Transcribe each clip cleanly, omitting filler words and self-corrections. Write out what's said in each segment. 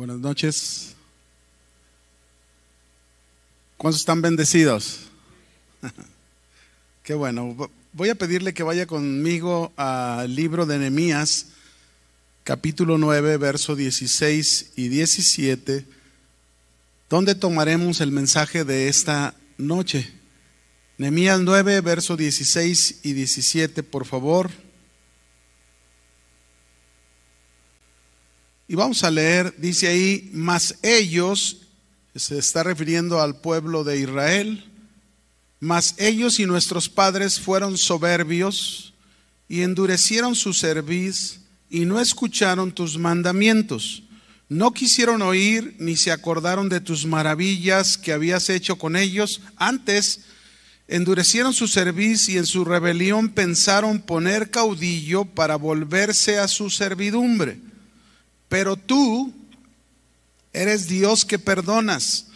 Buenas noches. ¿Cuántos están bendecidos? Qué bueno. Voy a pedirle que vaya conmigo al libro de Nehemías, capítulo 9, verso 16 y 17, donde tomaremos el mensaje de esta noche. Nehemías 9, verso 16 y 17, por favor. Y vamos a leer, dice ahí, mas ellos, se está refiriendo al pueblo de Israel, mas ellos y nuestros padres fueron soberbios y endurecieron su cerviz y no escucharon tus mandamientos. No quisieron oír ni se acordaron de tus maravillas que habías hecho con ellos. Antes endurecieron su cerviz y en su rebelión pensaron poner caudillo para volverse a su servidumbre. Pero tú eres Dios que perdonas,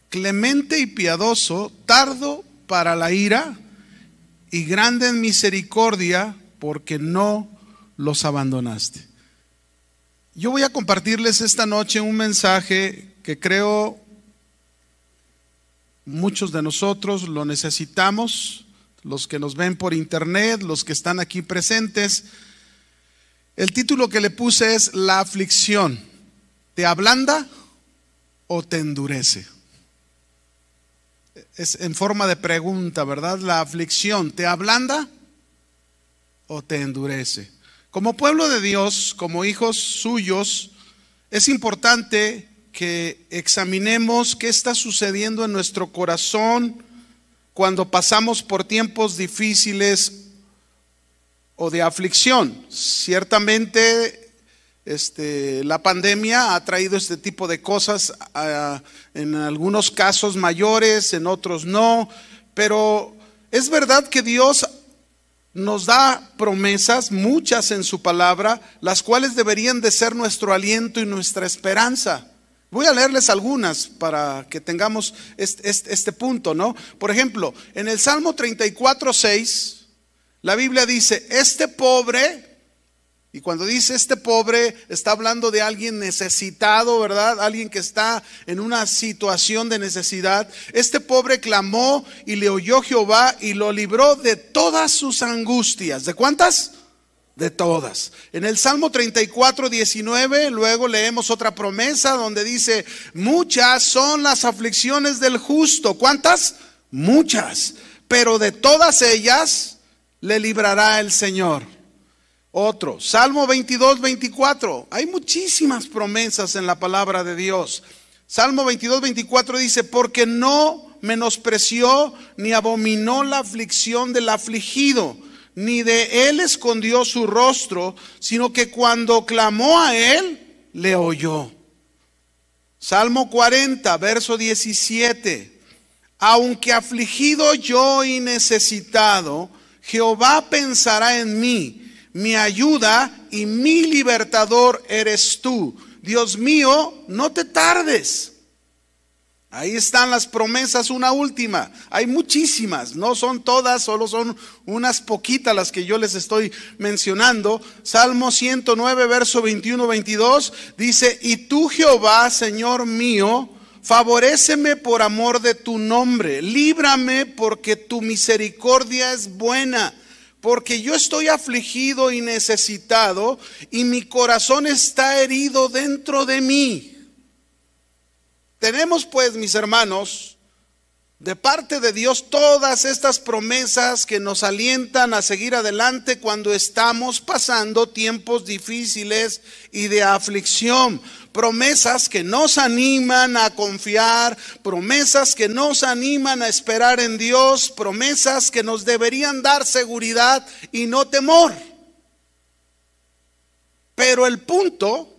clemente y piadoso, tardo para la ira y grande en misericordia, porque no los abandonaste. Yo voy a compartirles esta noche un mensaje que creo muchos de nosotros lo necesitamos, los que nos ven por internet, los que están aquí presentes. El título que le puse es La aflicción, ¿te ablanda o te endurece? Es en forma de pregunta, ¿verdad? La aflicción, ¿te ablanda o te endurece? Como pueblo de Dios, como hijos suyos, es importante que examinemos qué está sucediendo en nuestro corazón cuando pasamos por tiempos difíciles o de aflicción. Ciertamente la pandemia ha traído este tipo de cosas, en algunos casos mayores, en otros no, pero es verdad que Dios nos da promesas, muchas en su palabra, las cuales deberían de ser nuestro aliento y nuestra esperanza. Voy a leerles algunas para que tengamos este punto, ¿no? Por ejemplo, en el Salmo 34:6, la Biblia dice, este pobre, y cuando dice este pobre, está hablando de alguien necesitado, ¿verdad? Alguien que está en una situación de necesidad. Este pobre clamó y le oyó Jehová y lo libró de todas sus angustias. ¿De cuántas? De todas. En el Salmo 34:19, luego leemos otra promesa donde dice, muchas son las aflicciones del justo. ¿Cuántas? Muchas. Pero de todas ellas le librará el Señor. Otro, Salmo 22:24. Hay muchísimas promesas en la palabra de Dios. Salmo 22:24 dice, porque no menospreció ni abominó la aflicción del afligido, ni de él escondió su rostro, sino que cuando clamó a él, le oyó. Salmo 40, verso 17. Aunque afligido yo y necesitado, Jehová pensará en mí, mi ayuda y mi libertador eres tú. Dios mío, no te tardes. Ahí están las promesas, una última. Hay muchísimas, no son todas, solo son unas poquitas las que yo les estoy mencionando. Salmo 109, verso 21-22, dice, y tú Jehová, Señor mío, favoréceme por amor de tu nombre, líbrame porque tu misericordia es buena, porque yo estoy afligido y necesitado y mi corazón está herido dentro de mí. Tenemos pues, mis hermanos, de parte de Dios todas estas promesas que nos alientan a seguir adelante cuando estamos pasando tiempos difíciles y de aflicción. Promesas que nos animan a confiar, promesas que nos animan a esperar en Dios, promesas que nos deberían dar seguridad y no temor. Pero el punto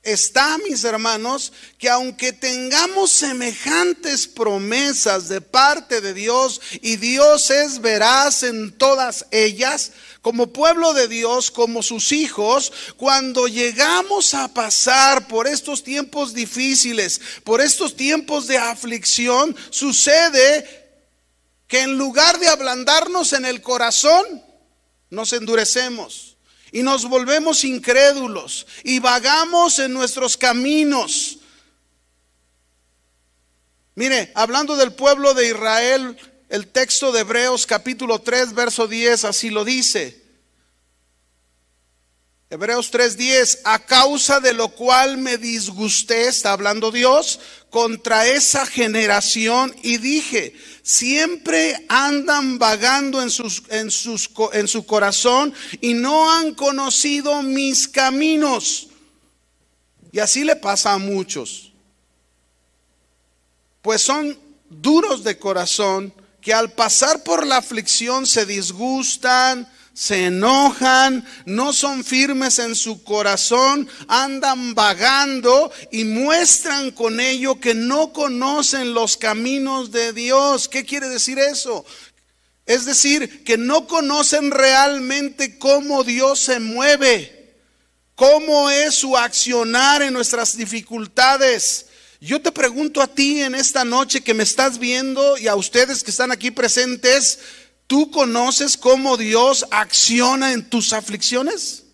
está, mis hermanos, que aunque tengamos semejantes promesas de parte de Dios y Dios es veraz en todas ellas, como pueblo de Dios, como sus hijos, cuando llegamos a pasar por estos tiempos difíciles, por estos tiempos de aflicción, sucede que en lugar de ablandarnos en el corazón, nos endurecemos. y nos volvemos incrédulos y vagamos en nuestros caminos. Mire, hablando del pueblo de Israel, el texto de Hebreos capítulo 3, verso 10, así lo dice. Hebreos 3:10, a causa de lo cual me disgusté, está hablando Dios, contra esa generación y dije, siempre andan vagando en su corazón y no han conocido mis caminos. Y así le pasa a muchos. Pues son duros de corazón que al pasar por la aflicción se disgustan, se enojan, no son firmes en su corazón, andan vagando y muestran con ello que no conocen los caminos de Dios. ¿Qué quiere decir eso? Es decir, que no conocen realmente cómo Dios se mueve, cómo es su accionar en nuestras dificultades. Yo te pregunto a ti en esta noche que me estás viendo y a ustedes que están aquí presentes, ¿tú conoces cómo Dios acciona en tus aflicciones?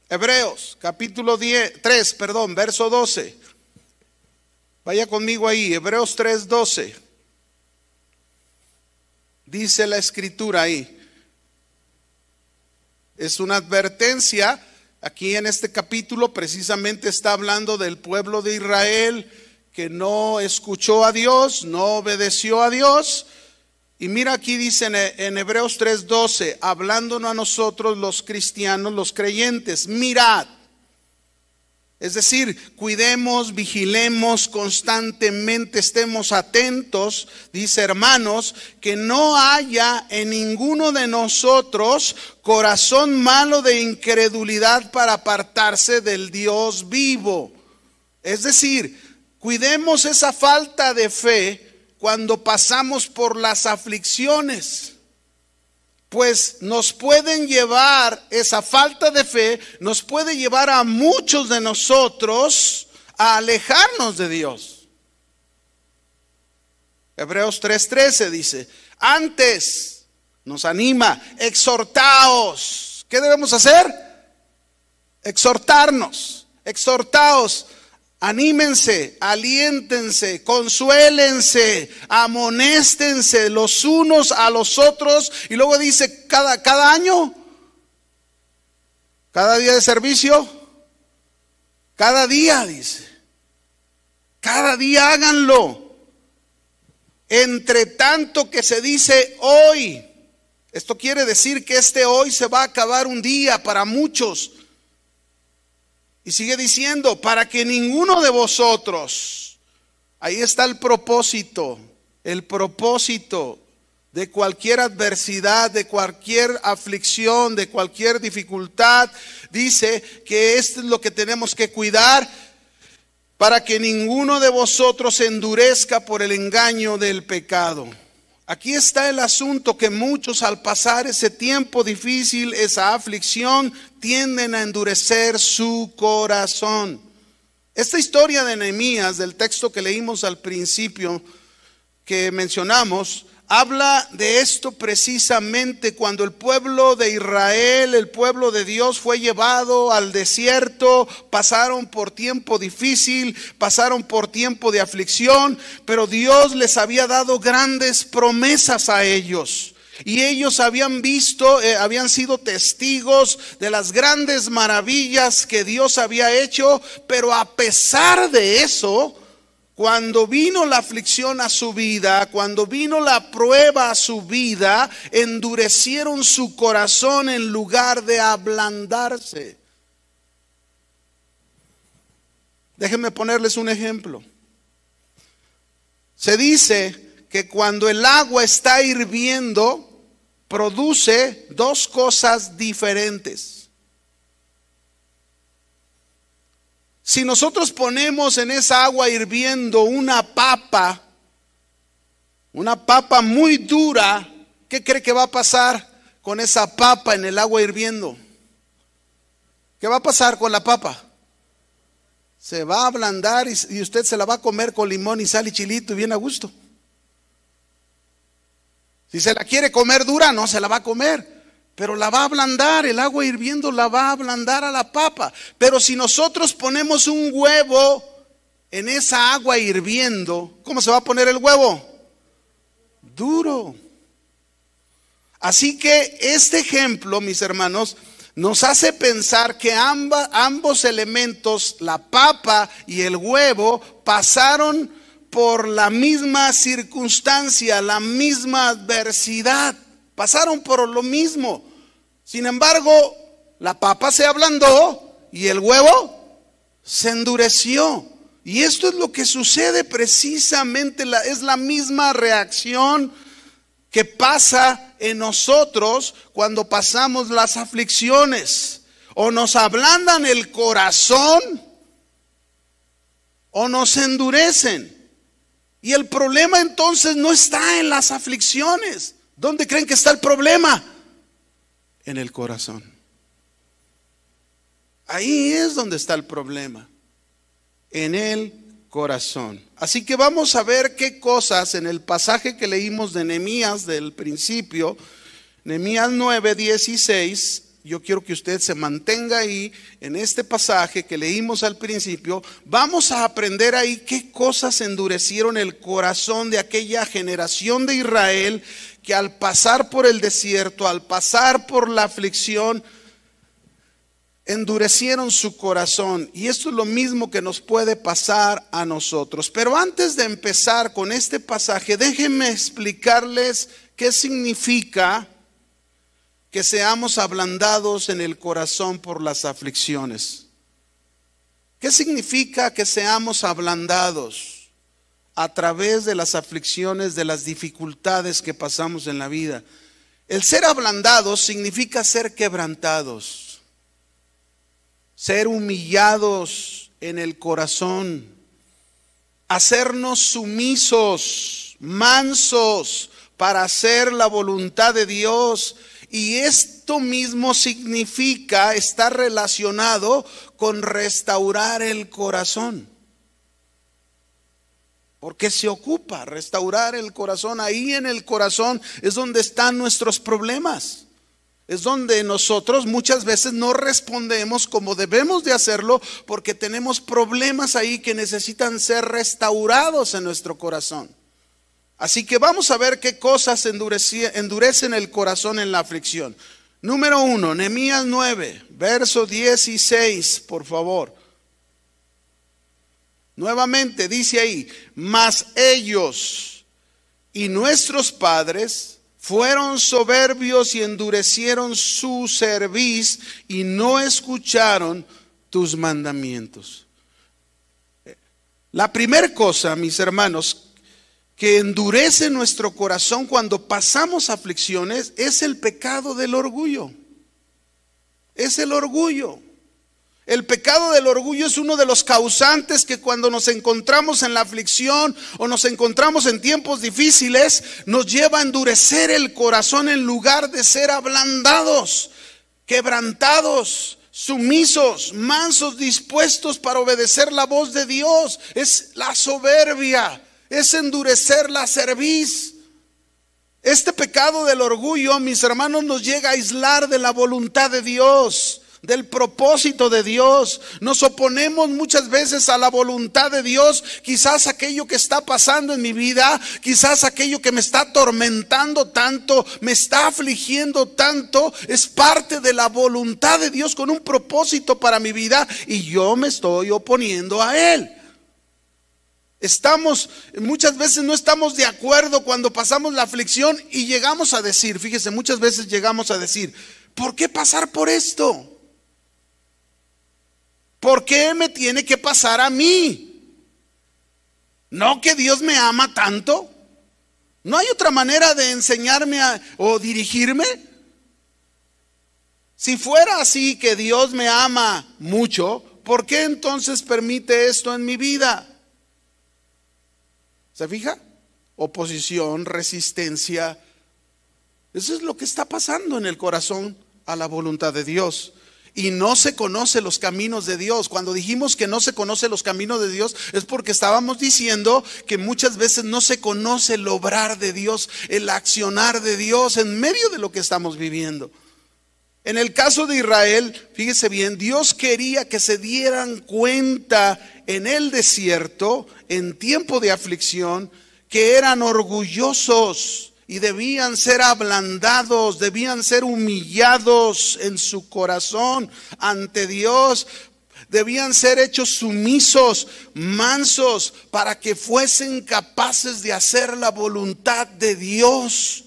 Hebreos capítulo 3, verso 12. Vaya conmigo ahí, Hebreos 3:12. Dice la escritura ahí. Es una advertencia. Aquí en este capítulo precisamente está hablando del pueblo de Israel que no escuchó a Dios, no obedeció a Dios. Y mira aquí dice en Hebreos 3:12, hablándonos a nosotros los cristianos, los creyentes, mirad. Es decir, cuidemos, vigilemos constantemente, estemos atentos, dice hermanos, que no haya en ninguno de nosotros corazón malo de incredulidad para apartarse del Dios vivo. Es decir, cuidemos esa falta de fe cuando pasamos por las aflicciones. Pues nos pueden llevar, esa falta de fe nos puede llevar a muchos de nosotros a alejarnos de Dios. Hebreos 3:13 dice, antes nos anima, exhortaos. ¿Qué debemos hacer? Exhortarnos, exhortaos. Anímense, aliéntense, consuélense, amonéstense los unos a los otros. Y luego dice, cada año, cada día de servicio, cada día dice, cada día háganlo. Entre tanto que se dice hoy, esto quiere decir que este hoy se va a acabar un día para muchos. Y sigue diciendo, para que ninguno de vosotros, ahí está el propósito de cualquier adversidad, de cualquier aflicción, de cualquier dificultad. Dice que esto es lo que tenemos que cuidar, para que ninguno de vosotros se endurezca por el engaño del pecado. Aquí está el asunto, que muchos al pasar ese tiempo difícil, esa aflicción, tienden a endurecer su corazón. Esta historia de Nehemías, del texto que leímos al principio, que mencionamos, habla de esto precisamente cuando el pueblo de Israel, el pueblo de Dios, fue llevado al desierto. Pasaron por tiempo difícil, pasaron por tiempo de aflicción, pero Dios les había dado grandes promesas a ellos. Y ellos habían visto, habían sido testigos de las grandes maravillas que Dios había hecho, pero a pesar de eso, cuando vino la aflicción a su vida, cuando vino la prueba a su vida, endurecieron su corazón en lugar de ablandarse. Déjenme ponerles un ejemplo. Se dice que cuando el agua está hirviendo, produce dos cosas diferentes. Si nosotros ponemos en esa agua hirviendo una papa muy dura, ¿qué cree que va a pasar con esa papa en el agua hirviendo? ¿Qué va a pasar con la papa? Se va a ablandar y usted se la va a comer con limón y sal y chilito y bien a gusto. Si se la quiere comer dura, no se la va a comer, pero la va a ablandar. El agua hirviendo la va a ablandar a la papa. Pero si nosotros ponemos un huevo en esa agua hirviendo, ¿cómo se va a poner el huevo? Duro. Así que este ejemplo, mis hermanos, nos hace pensar que ambos elementos, la papa y el huevo, pasaron por la misma circunstancia, la misma adversidad, pasaron por lo mismo. Sin embargo, la papa se ablandó y el huevo se endureció. Y esto es lo que sucede precisamente, es la misma reacción que pasa en nosotros cuando pasamos las aflicciones. O nos ablandan el corazón o nos endurecen. Y el problema entonces no está en las aflicciones. ¿Dónde creen que está el problema? En el corazón. Ahí es donde está el problema. En el corazón. Así que vamos a ver qué cosas en el pasaje que leímos de Nehemías del principio, Nehemías 9:16. Yo quiero que usted se mantenga ahí en este pasaje que leímos al principio. Vamos a aprender ahí qué cosas endurecieron el corazón de aquella generación de Israel que al pasar por el desierto, al pasar por la aflicción, endurecieron su corazón. Y esto es lo mismo que nos puede pasar a nosotros. Pero antes de empezar con este pasaje, déjenme explicarles qué significa que seamos ablandados en el corazón por las aflicciones. ¿Qué significa que seamos ablandados a través de las aflicciones, de las dificultades que pasamos en la vida? El ser ablandados significa ser quebrantados, ser humillados en el corazón, hacernos sumisos, mansos para hacer la voluntad de Dios. Y esto mismo significa estar relacionado con restaurar el corazón. Porque se ocupa restaurar el corazón. Ahí en el corazón es donde están nuestros problemas. Es donde nosotros muchas veces no respondemos como debemos de hacerlo, porque tenemos problemas ahí que necesitan ser restaurados en nuestro corazón. Así que vamos a ver qué cosas endurecen el corazón en la aflicción. Número 1, Nehemías 9, verso 16, por favor. Nuevamente dice ahí: mas ellos y nuestros padres fueron soberbios y endurecieron su cerviz y no escucharon tus mandamientos. La primera cosa, mis hermanos, que endurece nuestro corazón cuando pasamos aflicciones es el pecado del orgullo. Es el orgullo. El pecado del orgullo es uno de los causantes que cuando nos encontramos en la aflicción o nos encontramos en tiempos difíciles, nos lleva a endurecer el corazón en lugar de ser ablandados, quebrantados, sumisos, mansos, dispuestos para obedecer la voz de Dios. Es la soberbia. Es endurecer la cerviz. Este pecado del orgullo, mis hermanos, nos llega a aislar de la voluntad de Dios, del propósito de Dios. Nos oponemos muchas veces a la voluntad de Dios. Quizás aquello que está pasando en mi vida, quizás aquello que me está atormentando tanto, me está afligiendo tanto, es parte de la voluntad de Dios con un propósito para mi vida, y yo me estoy oponiendo a Él. Muchas veces no estamos de acuerdo cuando pasamos la aflicción y llegamos a decir, fíjese, muchas veces llegamos a decir: ¿por qué pasar por esto? ¿Por qué me tiene que pasar a mí? ¿No que Dios me ama tanto? ¿No hay otra manera de enseñarme o dirigirme? Si fuera así, que Dios me ama mucho, ¿por qué entonces permite esto en mi vida? ¿Se fija? Oposición, resistencia. Eso es lo que está pasando en el corazón a la voluntad de Dios. y no se conoce los caminos de Dios. Cuando dijimos que no se conoce los caminos de Dios, es porque estábamos diciendo que muchas veces no se conoce el obrar de Dios, el accionar de Dios en medio de lo que estamos viviendo. En el caso de Israel, fíjese bien, Dios quería que se dieran cuenta en el desierto, en tiempo de aflicción, que eran orgullosos y debían ser ablandados, debían ser humillados en su corazón ante Dios. Debían ser hechos sumisos, mansos, para que fuesen capaces de hacer la voluntad de Dios,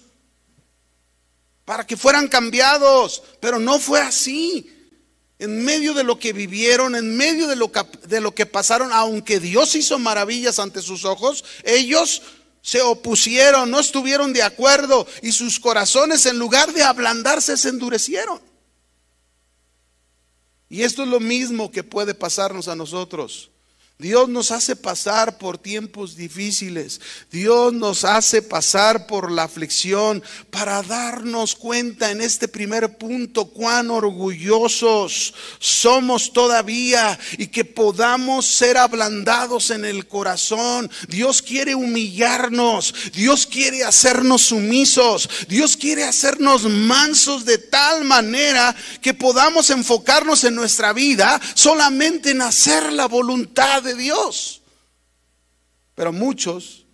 para que fueran cambiados. Pero no fue así. En medio de lo que vivieron, en medio de lo que pasaron, aunque Dios hizo maravillas ante sus ojos, ellos se opusieron, no estuvieron de acuerdo, y sus corazones, en lugar de ablandarse, se endurecieron. Y esto es lo mismo que puede pasarnos a nosotros. Dios nos hace pasar por tiempos difíciles. Dios nos hace pasar por la aflicción para darnos cuenta en este primer punto cuán orgullosos somos todavía y que podamos ser ablandados en el corazón. Dios quiere humillarnos. Dios quiere hacernos sumisos. Dios quiere hacernos mansos de tal manera que podamos enfocarnos en nuestra vida solamente en hacer la voluntad de Dios. Pero muchos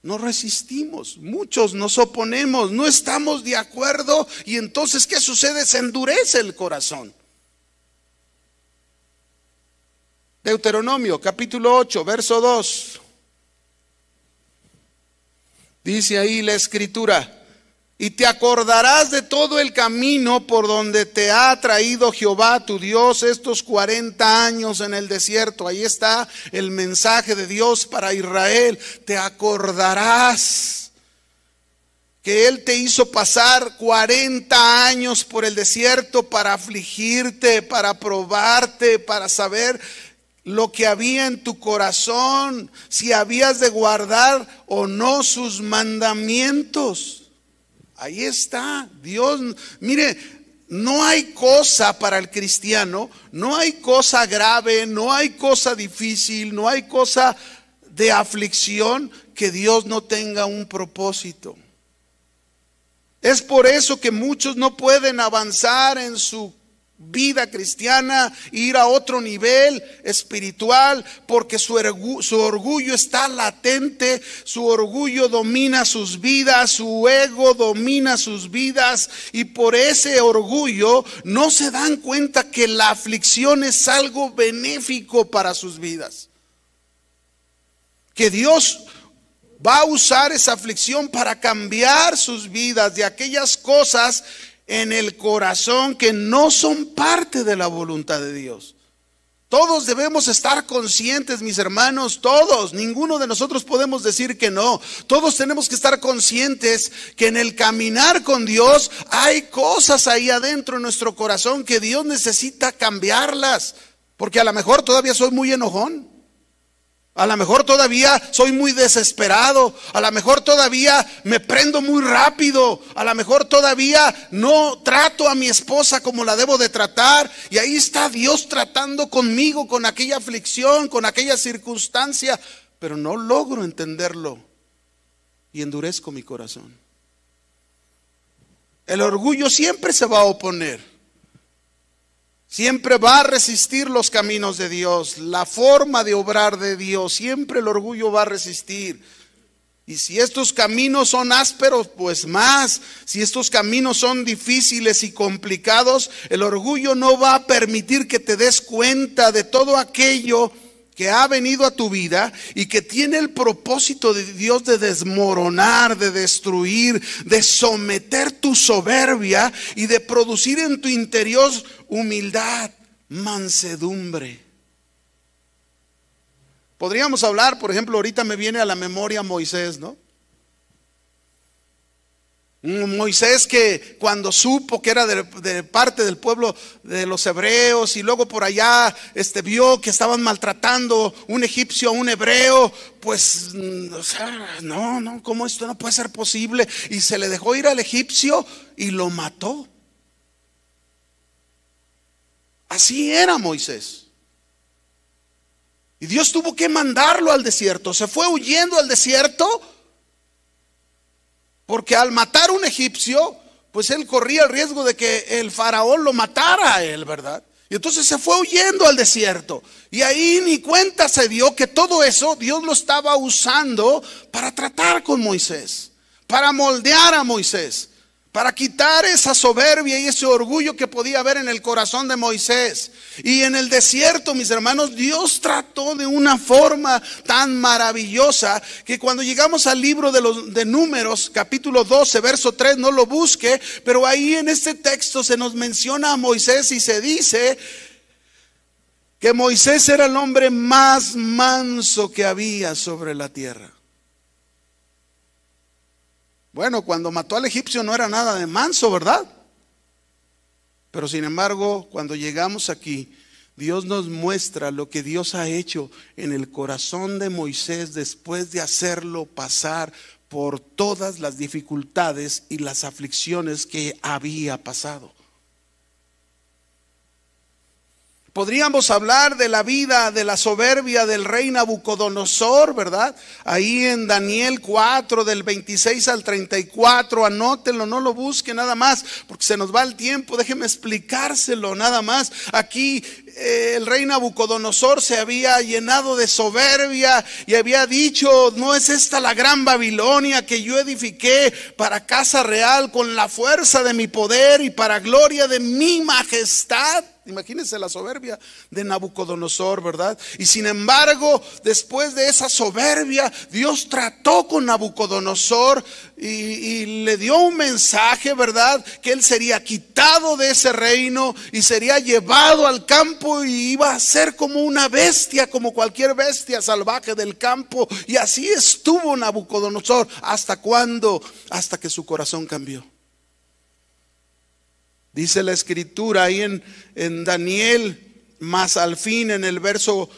no resistimos, muchos nos oponemos, no estamos de acuerdo, y entonces ¿qué sucede? Se endurece el corazón. Deuteronomio capítulo 8 verso 2 dice ahí la escritura: y te acordarás de todo el camino por donde te ha traído Jehová tu Dios estos 40 años en el desierto. Ahí está el mensaje de Dios para Israel. Te acordarás que Él te hizo pasar 40 años por el desierto para afligirte, para probarte, para saber lo que había en tu corazón, si habías de guardar o no sus mandamientos. Ahí está Dios. Mire, no hay cosa para el cristiano, no hay cosa grave, no hay cosa difícil, no hay cosa de aflicción que Dios no tenga un propósito. Es por eso que muchos no pueden avanzar en su vida cristiana, ir a otro nivel espiritual, porque su orgullo está latente, su orgullo domina sus vidas, su ego domina sus vidas, y por ese orgullo no se dan cuenta que la aflicción es algo benéfico para sus vidas, que Dios va a usar esa aflicción para cambiar sus vidas de aquellas cosas en el corazón que no son parte de la voluntad de Dios. Todos debemos estar conscientes, mis hermanos, todos, ninguno de nosotros podemos decir que no. Todos tenemos que estar conscientes que en el caminar con Dios hay cosas ahí adentro en nuestro corazón que Dios necesita cambiarlas, porque a lo mejor todavía soy muy enojón. A lo mejor todavía soy muy desesperado, a lo mejor todavía me prendo muy rápido, a lo mejor todavía no trato a mi esposa como la debo de tratar, y ahí está Dios tratando conmigo, con aquella aflicción, con aquella circunstancia, pero no logro entenderlo y endurezco mi corazón. El orgullo siempre se va a oponer. Siempre va a resistir los caminos de Dios, la forma de obrar de Dios. Siempre el orgullo va a resistir. Y si estos caminos son ásperos, pues más. Si estos caminos son difíciles y complicados, el orgullo no va a permitir que te des cuenta de todo aquello que ha venido a tu vida y que tiene el propósito de Dios de desmoronar, de destruir, de someter tu soberbia y de producir en tu interior humildad, mansedumbre. Podríamos hablar, por ejemplo, ahorita me viene a la memoria Moisés, ¿no? Moisés, que cuando supo que era de parte del pueblo de los hebreos, y luego por allá vio que estaban maltratando un egipcio a un hebreo, pues o sea, no, ¿cómo esto no puede ser posible? Y se le dejó ir al egipcio y lo mató. Así era Moisés. Y Dios tuvo que mandarlo al desierto. Se fue huyendo al desierto porque al matar a un egipcio, pues él corría el riesgo de que el faraón lo matara a él, ¿verdad? Y entonces se fue huyendo al desierto. Y ahí ni cuenta se dio que todo eso Dios lo estaba usando para tratar con Moisés, para moldear a Moisés, para quitar esa soberbia y ese orgullo que podía haber en el corazón de Moisés. Y en el desierto, mis hermanos, Dios trató de una forma tan maravillosa que cuando llegamos al libro de Números, capítulo 12, verso 3, no lo busque, pero ahí en este texto se nos menciona a Moisés y se dice que Moisés era el hombre más manso que había sobre la tierra. Bueno, cuando mató al egipcio no era nada de manso, ¿verdad? Pero sin embargo, cuando llegamos aquí, Dios nos muestra lo que Dios ha hecho en el corazón de Moisés después de hacerlo pasar por todas las dificultades y las aflicciones que había pasado. Podríamos hablar de la vida, de la soberbia del rey Nabucodonosor, ¿verdad? Ahí en Daniel 4, del 26 al 34, anótenlo, no lo busque nada más, porque se nos va el tiempo, déjeme explicárselo nada más. Aquí el rey Nabucodonosor se había llenado de soberbia y había dicho: no es esta la gran Babilonia que yo edifiqué para casa real con la fuerza de mi poder y para gloria de mi majestad. Imagínense la soberbia de Nabucodonosor, ¿verdad? Y sin embargo, después de esa soberbia, Dios trató con Nabucodonosor y le dio un mensaje, ¿verdad? Que él sería quitado de ese reino y sería llevado al campo y iba a ser como una bestia, como cualquier bestia salvaje del campo. Y así estuvo Nabucodonosor. ¿Hasta cuándo? Hasta que su corazón cambió. Dice la escritura ahí en Daniel, mas al fin, en el verso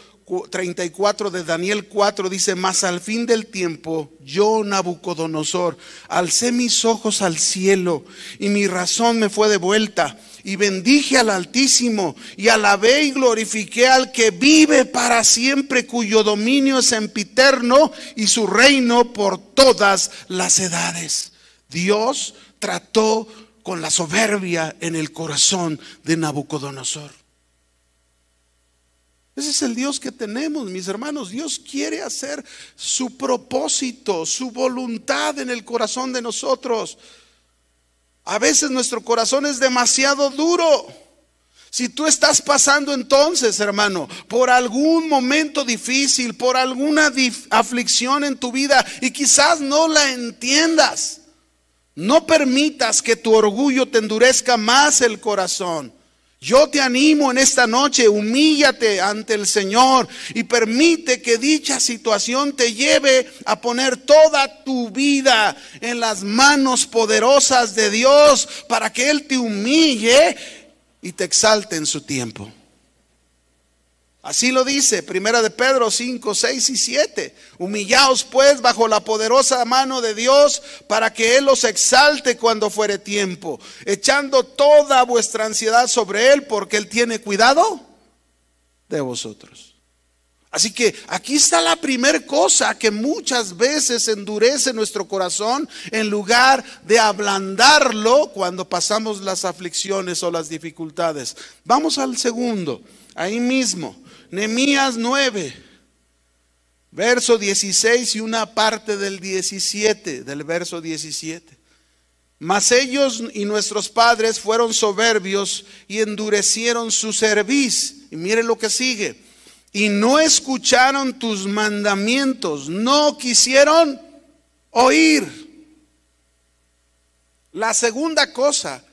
34 de Daniel 4, dice: mas al fin del tiempo, yo Nabucodonosor alcé mis ojos al cielo y mi razón me fue devuelta. Y bendije al Altísimo y alabé y glorifiqué al que vive para siempre, cuyo dominio es sempiterno y su reino por todas las edades. Dios trató con la soberbia en el corazón de Nabucodonosor. Ese es el Dios que tenemos, mis hermanos. Dios quiere hacer su propósito, su voluntad en el corazón de nosotros. A veces nuestro corazón es demasiado duro. Si tú estás pasando entonces, hermano, por algún momento difícil, por alguna aflicción en tu vida y quizás no la entiendas, no permitas que tu orgullo te endurezca más el corazón. Yo te animo en esta noche: humíllate ante el Señor y permite que dicha situación te lleve a poner toda tu vida en las manos poderosas de Dios para que Él te humille y te exalte en su tiempo. Así lo dice Primera de Pedro 5, 6 y 7. Humillaos pues bajo la poderosa mano de Dios para que Él os exalte cuando fuere tiempo, echando toda vuestra ansiedad sobre Él, porque Él tiene cuidado de vosotros. Así que aquí está la primera cosa que muchas veces endurece nuestro corazón en lugar de ablandarlo cuando pasamos las aflicciones o las dificultades. Vamos al segundo, ahí mismo. Nehemías 9, verso 16 y una parte del 17, del verso 17. Mas ellos y nuestros padres fueron soberbios y endurecieron su cerviz. Y mire lo que sigue. Y no escucharon tus mandamientos, no quisieron oír. La segunda cosa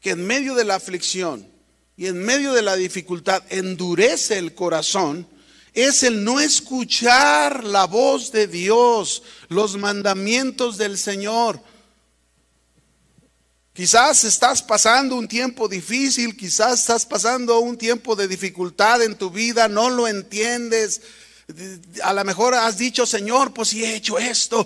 que en medio de la aflicción y en medio de la dificultad endurece el corazón es el no escuchar la voz de Dios, los mandamientos del Señor. Quizás estás pasando un tiempo difícil, quizás estás pasando un tiempo de dificultad en tu vida, no lo entiendes. A lo mejor has dicho, Señor, pues si he hecho esto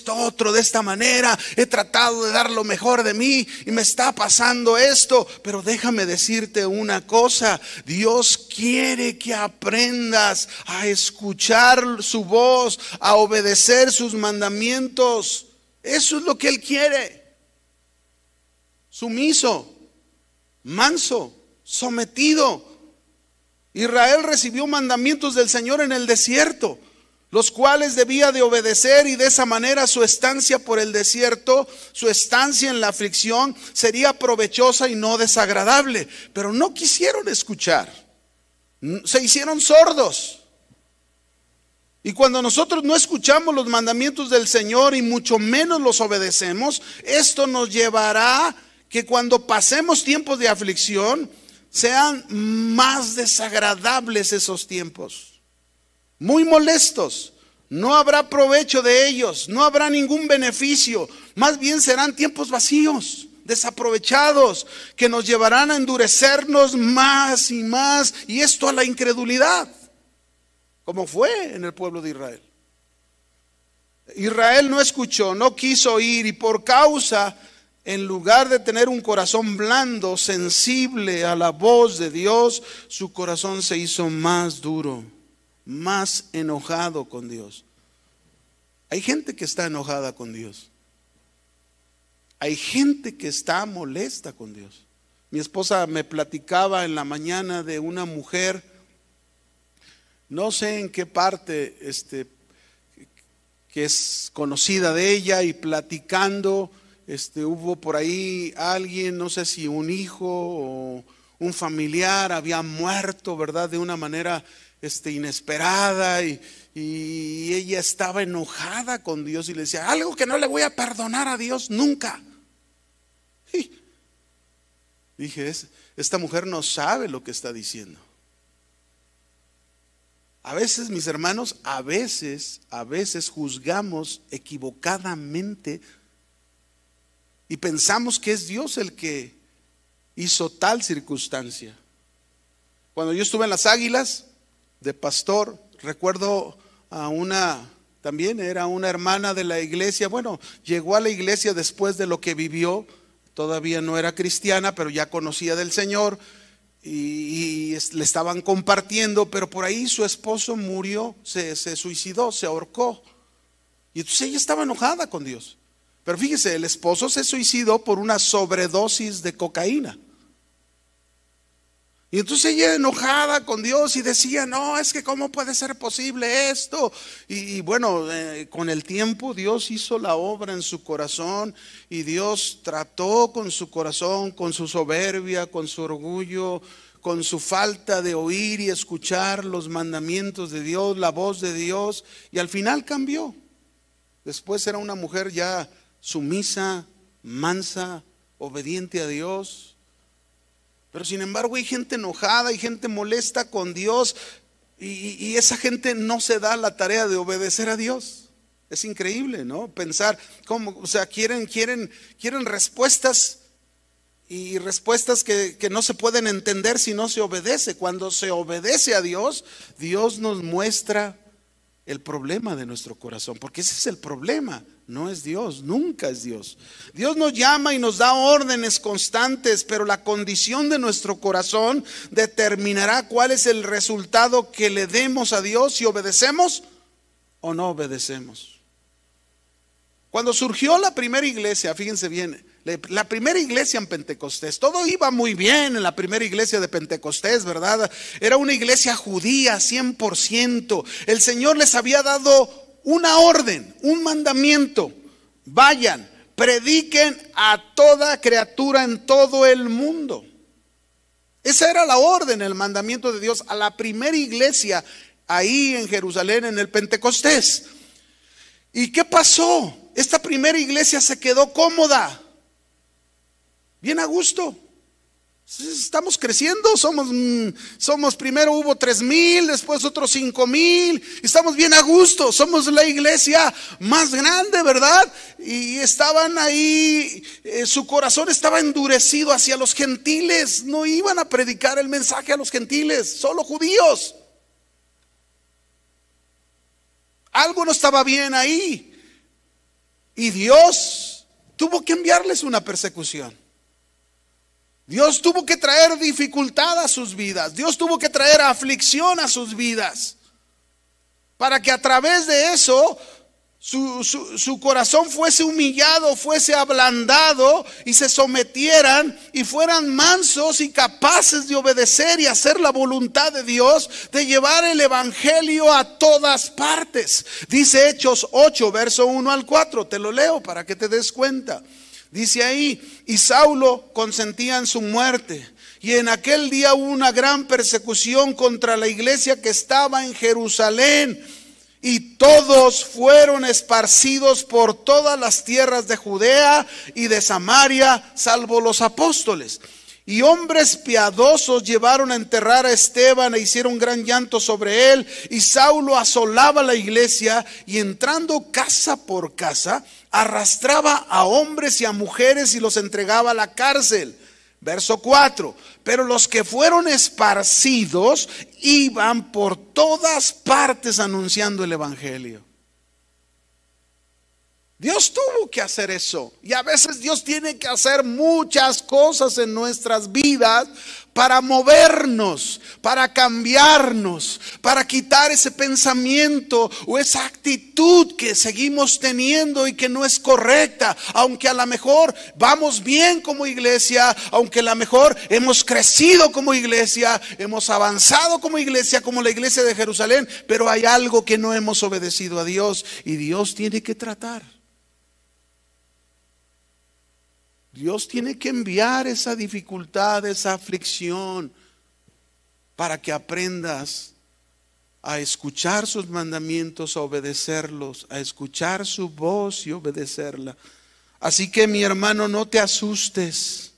otro, de esta manera, he tratado de dar lo mejor de mí y me está pasando esto. Pero déjame decirte una cosa, Dios quiere que aprendas a escuchar su voz, a obedecer sus mandamientos. Eso es lo que Él quiere. Sumiso, manso, sometido. Israel recibió mandamientos del Señor en el desierto, los cuales debía de obedecer, y de esa manera su estancia por el desierto, su estancia en la aflicción, sería provechosa y no desagradable. Pero no quisieron escuchar, se hicieron sordos. Y cuando nosotros no escuchamos los mandamientos del Señor y mucho menos los obedecemos, esto nos llevará que cuando pasemos tiempos de aflicción, sean más desagradables esos tiempos, muy molestos. No habrá provecho de ellos, no habrá ningún beneficio. Más bien serán tiempos vacíos, desaprovechados, que nos llevarán a endurecernos más y más, y esto a la incredulidad, como fue en el pueblo de Israel. Israel no escuchó, no quiso oír, y por causa, en lugar de tener un corazón blando, sensible a la voz de Dios, su corazón se hizo más duro, más enojado con Dios. Hay gente que está enojada con Dios. Hay gente que está molesta con Dios. Mi esposa me platicaba en la mañana de una mujer, no sé en qué parte, que es conocida de ella, y platicando, hubo por ahí alguien, no sé si un hijo o un familiar había muerto, ¿verdad? De una manera inesperada, y ella estaba enojada con Dios y le decía, algo que no le voy a perdonar a Dios nunca. Y dije, esta mujer no sabe lo que está diciendo. A veces, mis hermanos, a veces juzgamos equivocadamente y pensamos que es Dios el que hizo tal circunstancia. Cuando yo estuve en las Águilas de pastor, recuerdo a también era una hermana de la iglesia. Bueno, llegó a la iglesia después de lo que vivió. Todavía no era cristiana, pero ya conocía del Señor, y le estaban compartiendo, pero por ahí su esposo murió, se suicidó, se ahorcó. Y entonces ella estaba enojada con Dios. Pero fíjese, el esposo se suicidó por una sobredosis de cocaína. Y entonces ella enojada con Dios y decía, no, es que cómo puede ser posible esto. Y bueno, con el tiempo Dios hizo la obra en su corazón, y Dios trató con su corazón, con su soberbia, con su orgullo, con su falta de oír y escuchar los mandamientos de Dios, la voz de Dios, y al final cambió. Después era una mujer ya sumisa, mansa, obediente a Dios. Pero sin embargo hay gente enojada, hay gente molesta con Dios, y esa gente no se da la tarea de obedecer a Dios. Es increíble, ¿no? Pensar cómo, o sea, quieren respuestas, y respuestas que no se pueden entender si no se obedece. Cuando se obedece a Dios, Dios nos muestra el problema de nuestro corazón, porque ese es el problema. No es Dios, nunca es Dios. Dios nos llama y nos da órdenes constantes, pero la condición de nuestro corazón determinará cuál es el resultado que le demos a Dios, si obedecemos o no obedecemos. Cuando surgió la primera iglesia, fíjense bien, la primera iglesia en Pentecostés, todo iba muy bien en la primera iglesia de Pentecostés, ¿verdad? Era una iglesia judía 100%. El Señor les había dado una orden, un mandamiento: vayan, prediquen a toda criatura en todo el mundo. Esa era la orden, el mandamiento de Dios a la primera iglesia ahí en Jerusalén, en el Pentecostés. ¿Y qué pasó? Esta primera iglesia se quedó cómoda, bien a gusto. Estamos creciendo, somos primero hubo 3,000, después otros 5,000, estamos bien a gusto, somos la iglesia más grande, ¿verdad? Y estaban ahí, su corazón estaba endurecido hacia los gentiles, no iban a predicar el mensaje a los gentiles, solo judíos. Algo no estaba bien ahí. Y Dios tuvo que enviarles una persecución. Dios tuvo que traer dificultad a sus vidas. Dios tuvo que traer aflicción a sus vidas. Para que a través de eso su corazón fuese humillado, fuese ablandado y se sometieran y fueran mansos y capaces de obedecer y hacer la voluntad de Dios, de llevar el evangelio a todas partes. Dice Hechos 8, verso 1 al 4, te lo leo para que te des cuenta. Dice ahí: y Saulo consentía en su muerte. Y en aquel día hubo una gran persecución contra la iglesia que estaba en Jerusalén. Y todos fueron esparcidos por todas las tierras de Judea y de Samaria, salvo los apóstoles. Y hombres piadosos llevaron a enterrar a Esteban e hicieron gran llanto sobre él. Y Saulo asolaba la iglesia y entrando casa por casa, arrastraba a hombres y a mujeres y los entregaba a la cárcel. Verso 4, pero los que fueron esparcidos iban por todas partes anunciando el evangelio. Dios tuvo que hacer eso. Y a veces Dios tiene que hacer muchas cosas en nuestras vidas para movernos, para cambiarnos, para quitar ese pensamiento o esa actitud que seguimos teniendo y que no es correcta. Aunque a lo mejor vamos bien como iglesia, aunque a lo mejor hemos crecido como iglesia, hemos avanzado como iglesia, como la iglesia de Jerusalén, pero hay algo que no hemos obedecido a Dios y Dios tiene que tratar. Dios tiene que enviar esa dificultad, esa aflicción, para que aprendas a escuchar sus mandamientos, a obedecerlos, a escuchar su voz y obedecerla. Así que, mi hermano, no te asustes.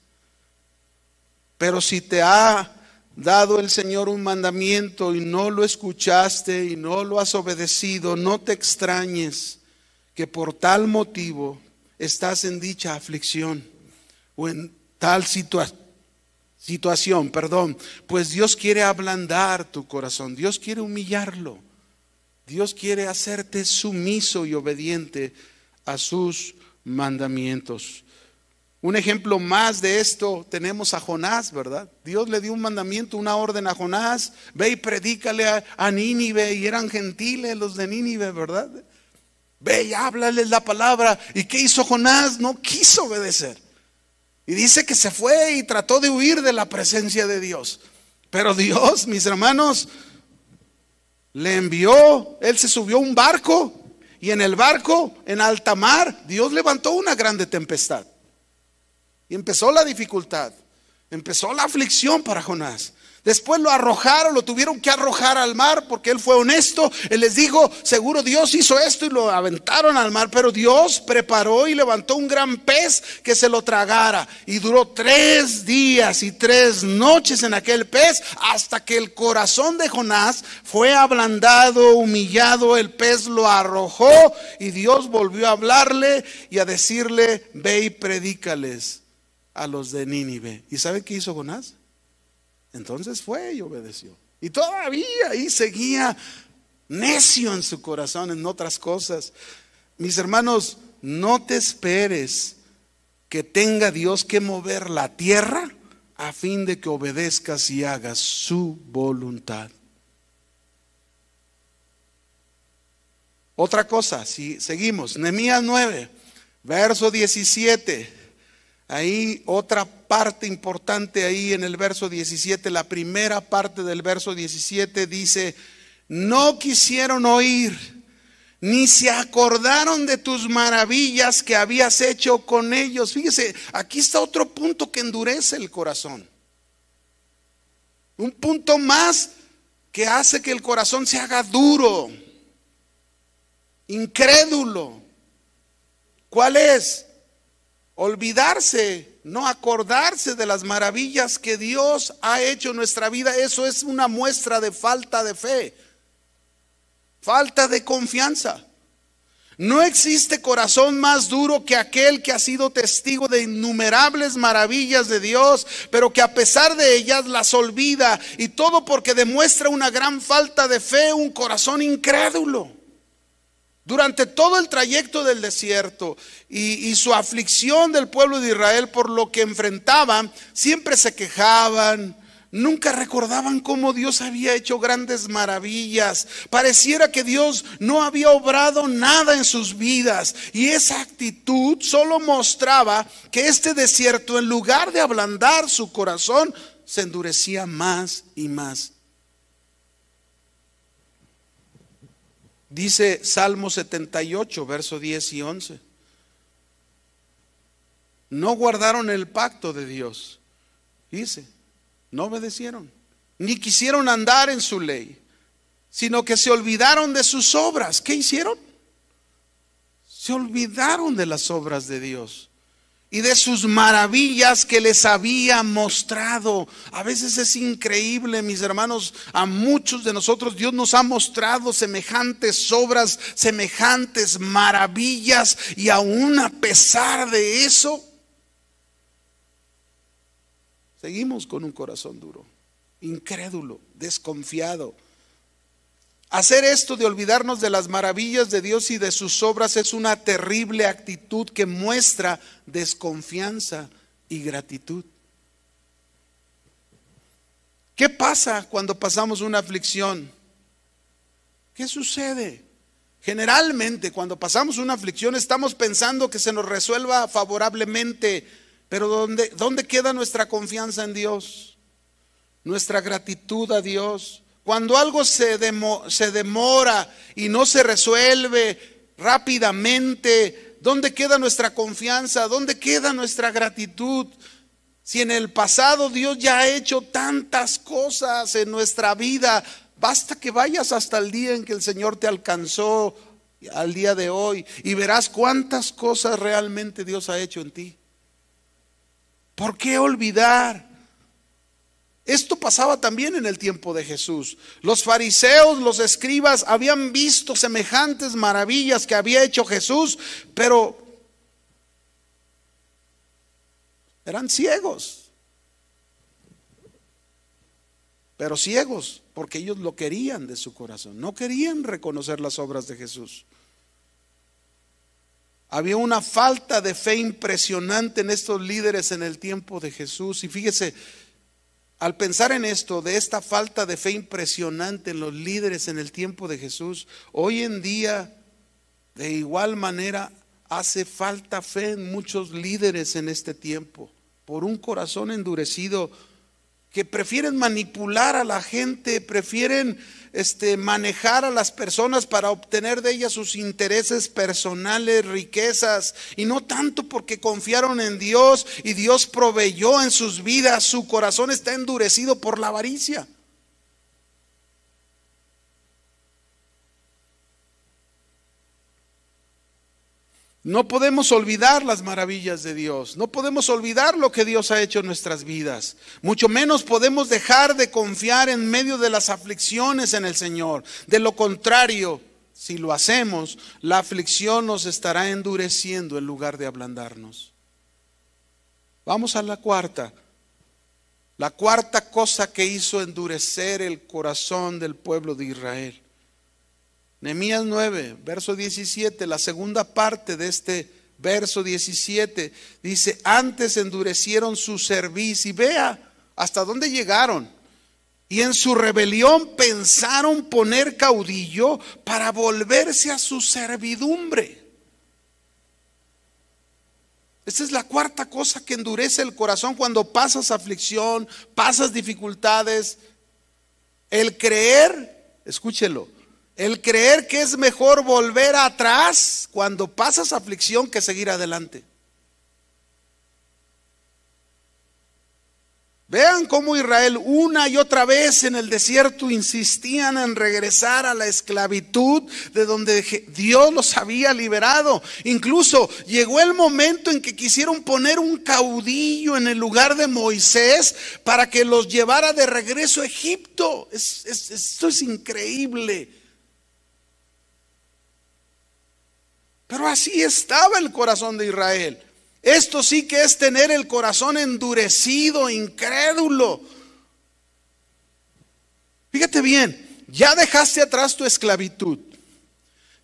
Pero si te ha dado el Señor un mandamiento y no lo escuchaste y no lo has obedecido, no te extrañes que por tal motivo estás en dicha aflicción. O en tal situación, pues Dios quiere ablandar tu corazón, Dios quiere humillarlo, Dios quiere hacerte sumiso y obediente a sus mandamientos. Un ejemplo más de esto tenemos a Jonás, ¿verdad? Dios le dio un mandamiento, una orden a Jonás: ve y predícale a Nínive, y eran gentiles los de Nínive, ¿verdad? Ve y háblales la palabra. ¿Y qué hizo Jonás? No quiso obedecer. Y dice que se fue y trató de huir de la presencia de Dios. Pero Dios, mis hermanos, le envió. Él se subió a un barco y en el barco, en alta mar, Dios levantó una grande tempestad. Y empezó la dificultad, empezó la aflicción para Jonás. Después lo arrojaron, lo tuvieron que arrojar al mar porque él fue honesto. Él les dijo: seguro Dios hizo esto, y lo aventaron al mar. Pero Dios preparó y levantó un gran pez que se lo tragara. Y duró 3 días y 3 noches en aquel pez, hasta que el corazón de Jonás fue ablandado, humillado. El pez lo arrojó y Dios volvió a hablarle y a decirle: ve y predícales a los de Nínive. ¿Y sabe qué hizo Jonás? Entonces fue y obedeció. Y todavía ahí seguía necio en su corazón en otras cosas. Mis hermanos, no te esperes que tenga Dios que mover la tierra a fin de que obedezcas y hagas su voluntad. Otra cosa, si seguimos, Nehemías 9, verso 17. Ahí otra parte importante, ahí en el verso 17, la primera parte del verso 17 dice: no quisieron oír, ni se acordaron de tus maravillas que habías hecho con ellos. Fíjese, aquí está otro punto que endurece el corazón. Un punto más que hace que el corazón se haga duro, incrédulo. ¿Cuál es? Olvidarse, no acordarse de las maravillas que Dios ha hecho en nuestra vida. Eso es una muestra de falta de fe, falta de confianza. No existe corazón más duro que aquel que ha sido testigo de innumerables maravillas de Dios, pero que a pesar de ellas las olvida, y todo porque demuestra una gran falta de fe, un corazón incrédulo. Durante todo el trayecto del desierto y su aflicción del pueblo de Israel por lo que enfrentaban, siempre se quejaban, nunca recordaban cómo Dios había hecho grandes maravillas. Pareciera que Dios no había obrado nada en sus vidas. Y esa actitud solo mostraba que este desierto, en lugar de ablandar su corazón, se endurecía más y más. Dice Salmo 78, verso 10 y 11. No guardaron el pacto de Dios. Dice, no obedecieron, ni quisieron andar en su ley, sino que se olvidaron de sus obras. ¿Qué hicieron? Se olvidaron de las obras de Dios y de sus maravillas que les había mostrado. A veces es increíble, mis hermanos, a muchos de nosotros Dios nos ha mostrado semejantes obras, semejantes maravillas, y aún a pesar de eso, seguimos con un corazón duro, incrédulo, desconfiado. Hacer esto de olvidarnos de las maravillas de Dios y de sus obras es una terrible actitud que muestra desconfianza y gratitud. ¿Qué pasa cuando pasamos una aflicción? ¿Qué sucede? Generalmente cuando pasamos una aflicción estamos pensando que se nos resuelva favorablemente, pero ¿dónde queda nuestra confianza en Dios? Nuestra gratitud a Dios. Cuando algo se demora y no se resuelve rápidamente, ¿dónde queda nuestra confianza? ¿Dónde queda nuestra gratitud? Si en el pasado Dios ya ha hecho tantas cosas en nuestra vida, basta que vayas hasta el día en que el Señor te alcanzó, al día de hoy, y verás cuántas cosas realmente Dios ha hecho en ti. ¿Por qué olvidar? Esto pasaba también en el tiempo de Jesús. Los fariseos, los escribas habían visto semejantes maravillas que había hecho Jesús, pero eran ciegos. Pero ciegos, porque ellos lo querían de su corazón, no querían reconocer las obras de Jesús. Había una falta de fe impresionante en estos líderes en el tiempo de Jesús. Y fíjese, al pensar en esto, de esta falta de fe impresionante en los líderes en el tiempo de Jesús, hoy en día de igual manera hace falta fe en muchos líderes en este tiempo, por un corazón endurecido que prefieren manipular a la gente, prefieren manejar a las personas para obtener de ellas sus intereses personales, riquezas, y no tanto porque confiaron en Dios y Dios proveyó en sus vidas. Su corazón está endurecido por la avaricia. No podemos olvidar las maravillas de Dios, no podemos olvidar lo que Dios ha hecho en nuestras vidas, mucho menos podemos dejar de confiar en medio de las aflicciones en el Señor. De lo contrario, si lo hacemos, la aflicción nos estará endureciendo en lugar de ablandarnos. Vamos a la cuarta cosa que hizo endurecer el corazón del pueblo de Israel. Nehemías 9, verso 17, la segunda parte de este verso 17, dice: antes endurecieron su cerviz, y vea hasta dónde llegaron, y en su rebelión pensaron poner caudillo para volverse a su servidumbre. Esta es la cuarta cosa que endurece el corazón cuando pasas aflicción, pasas dificultades. El creer, escúchelo, el creer que es mejor volver atrás cuando pasas aflicción que seguir adelante. Vean cómo Israel una y otra vez en el desierto insistían en regresar a la esclavitud de donde Dios los había liberado. Incluso llegó el momento en que quisieron poner un caudillo en el lugar de Moisés para que los llevara de regreso a Egipto. Esto es increíble. Pero así estaba el corazón de Israel. Esto sí que es tener el corazón endurecido, incrédulo. Fíjate bien, ya dejaste atrás tu esclavitud,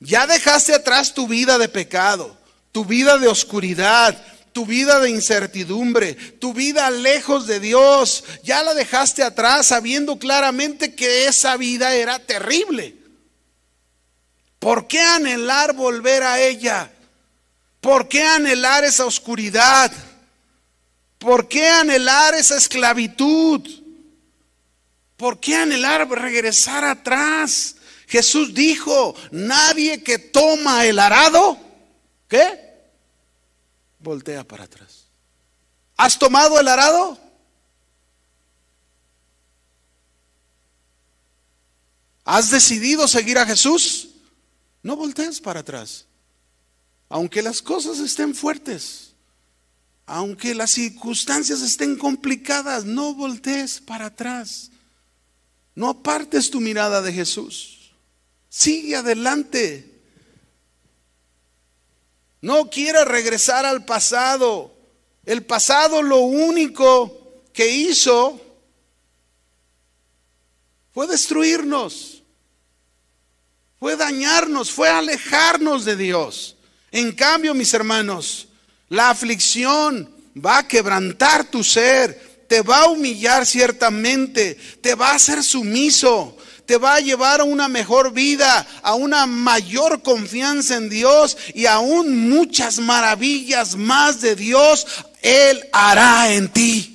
Ya dejaste atrás tu vida de pecado, tu vida de oscuridad, tu vida de incertidumbre, tu vida lejos de Dios. Ya la dejaste atrás sabiendo claramente que esa vida era terrible. ¿Por qué anhelar volver a ella? ¿Por qué anhelar esa oscuridad? ¿Por qué anhelar esa esclavitud? ¿Por qué anhelar regresar atrás? Jesús dijo, nadie que toma el arado, ¿qué? Voltea para atrás. ¿Has tomado el arado? ¿Has decidido seguir a Jesús? No voltees para atrás. Aunque las cosas estén fuertes, aunque las circunstancias estén complicadas, no voltees para atrás. No apartes tu mirada de Jesús. Sigue adelante. No quieras regresar al pasado. El pasado lo único que hizo fue destruirnos, fue dañarnos, fue alejarnos de Dios. En cambio, mis hermanos, la aflicción va a quebrantar tu ser, te va a humillar ciertamente, te va a hacer sumiso, te va a llevar a una mejor vida, a una mayor confianza en Dios y aún muchas maravillas más de Dios Él hará en ti.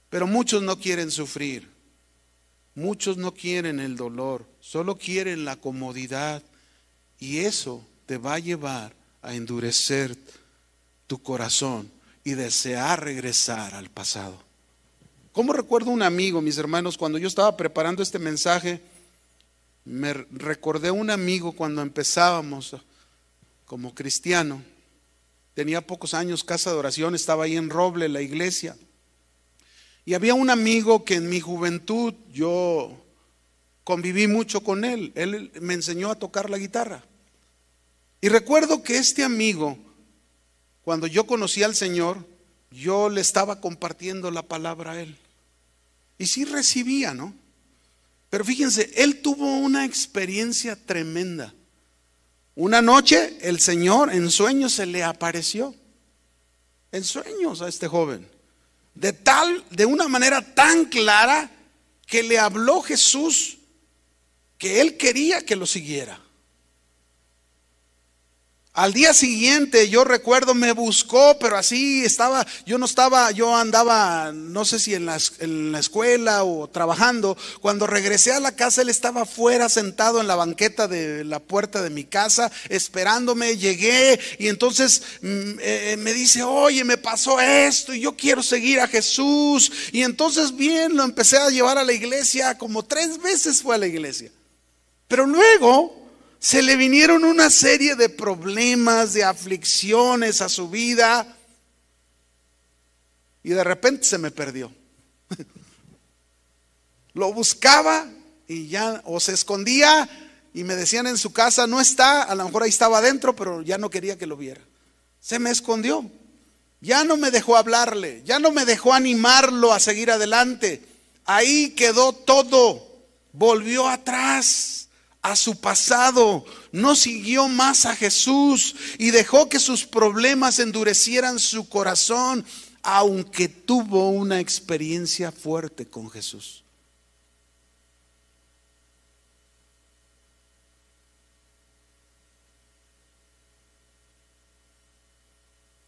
Pero muchos no quieren sufrir, muchos no quieren el dolor, solo quieren la comodidad, y eso te va a llevar a endurecer tu corazón y desear regresar al pasado. ¿Cómo recuerdo un amigo, mis hermanos, cuando yo estaba preparando este mensaje? Me recordé un amigo cuando empezábamos como cristiano. Tenía pocos años, casa de oración, estaba ahí en Roble, la iglesia. Y había un amigo que en mi juventud yo conviví mucho con él. Él me enseñó a tocar la guitarra. Y recuerdo que este amigo, cuando yo conocí al Señor, yo le estaba compartiendo la palabra a él. Y sí recibía, ¿no? Pero fíjense, él tuvo una experiencia tremenda. Una noche el Señor en sueños se le apareció. En sueños a este joven. De una manera tan clara que le habló Jesús que él quería que lo siguiera. Al día siguiente, yo recuerdo, me buscó, pero así estaba, yo andaba, no sé si en la escuela o trabajando. Cuando regresé a la casa, él estaba afuera sentado en la banqueta de la puerta de mi casa, esperándome. Llegué y entonces me dice, oye, me pasó esto y yo quiero seguir a Jesús. Y entonces bien, lo empecé a llevar a la iglesia, como 3 veces fue a la iglesia. Pero luego se le vinieron una serie de problemas, de aflicciones a su vida, y de repente se me perdió. Lo buscaba y ya, o se escondía y me decían en su casa, no está, a lo mejor ahí estaba adentro, pero ya no quería que lo viera. Se me escondió, ya no me dejó hablarle, ya no me dejó animarlo a seguir adelante. Ahí quedó todo, volvió atrás a su pasado, no siguió más a Jesús y dejó que sus problemas endurecieran su corazón, aunque tuvo una experiencia fuerte con Jesús.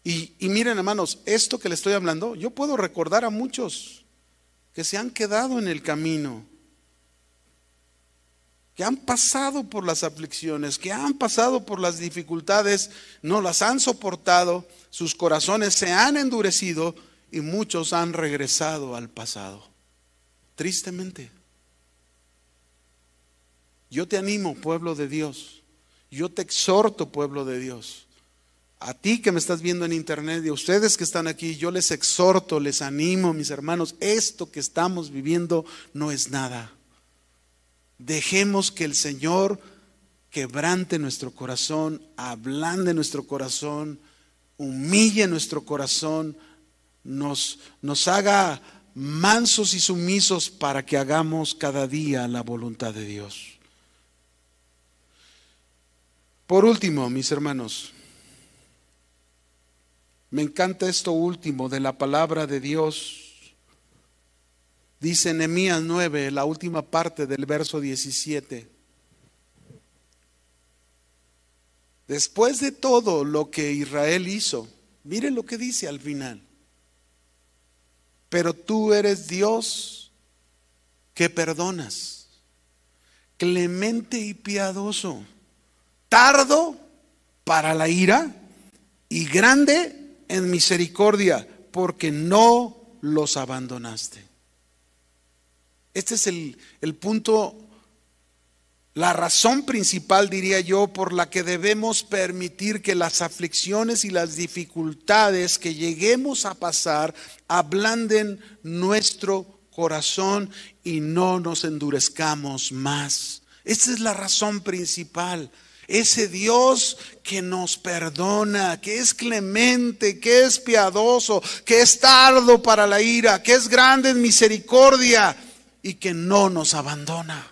Y miren, hermanos, esto que le estoy hablando, yo puedo recordar a muchos que se han quedado en el camino, que han pasado por las aflicciones, que han pasado por las dificultades, no las han soportado, sus corazones se han endurecido y muchos han regresado al pasado. Tristemente. Yo te animo, pueblo de Dios. Yo te exhorto, pueblo de Dios. A ti que me estás viendo en internet y a ustedes que están aquí, yo les exhorto, les animo, mis hermanos. Esto que estamos viviendo no es nada. Dejemos que el Señor quebrante nuestro corazón, ablande nuestro corazón, humille nuestro corazón, nos haga mansos y sumisos para que hagamos cada día la voluntad de Dios. Por último, mis hermanos, me encanta esto último de la palabra de Dios. Dice Nehemías 9, la última parte del verso 17. Después de todo lo que Israel hizo, miren lo que dice al final. Pero tú eres Dios que perdonas, clemente y piadoso, tardo para la ira y grande en misericordia, porque no los abandonaste. Este es el punto, la razón principal, diría yo, por la que debemos permitir que las aflicciones y las dificultades que lleguemos a pasar ablanden nuestro corazón y no nos endurezcamos más. Esta es la razón principal. Ese Dios que nos perdona, que es clemente, que es piadoso, que es tardo para la ira, que es grande en misericordia y que no nos abandona.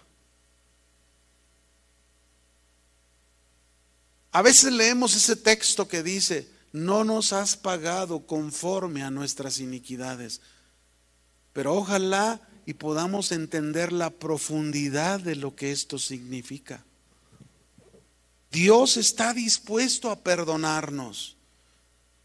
A veces leemos ese texto que dice: no nos has pagado conforme a nuestras iniquidades. Pero ojalá y podamos entender la profundidad de lo que esto significa. Dios está dispuesto a perdonarnos.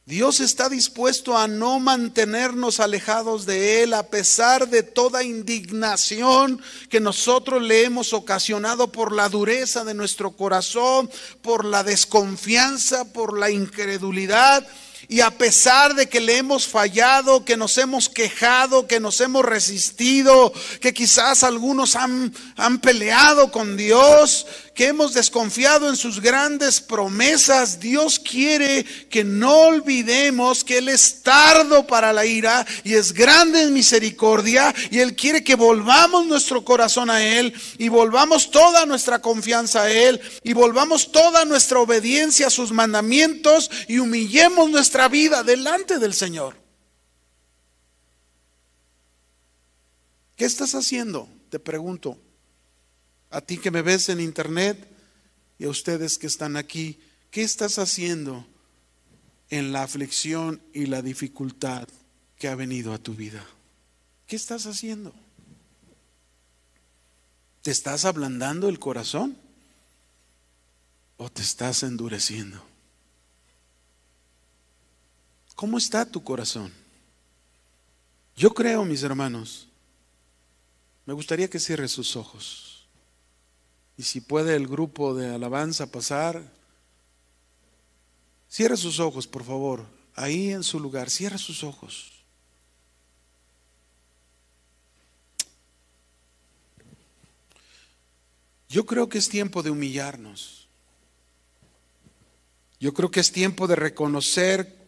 Dios está dispuesto a no mantenernos alejados de Él a pesar de toda indignación que nosotros le hemos ocasionado por la dureza de nuestro corazón, por la desconfianza, por la incredulidad. Y a pesar de que le hemos fallado, que nos hemos quejado, que nos hemos resistido, que quizás algunos han peleado con Dios, que hemos desconfiado en sus grandes promesas, Dios quiere que no olvidemos que Él es tardo para la ira y es grande en misericordia, y Él quiere que volvamos nuestro corazón a Él y volvamos toda nuestra confianza a Él y volvamos toda nuestra obediencia a sus mandamientos y humillemos nuestra vida delante del Señor. ¿Qué estás haciendo? Te pregunto. A ti que me ves en internet y a ustedes que están aquí, ¿qué estás haciendo en la aflicción y la dificultad que ha venido a tu vida? ¿Qué estás haciendo? ¿Te estás ablandando el corazón o te estás endureciendo? ¿Cómo está tu corazón? Yo creo, mis hermanos, me gustaría que cierre sus ojos. Y si puede el grupo de alabanza pasar, cierre sus ojos, por favor. Ahí en su lugar, cierre sus ojos. Yo creo que es tiempo de humillarnos. Yo creo que es tiempo de reconocer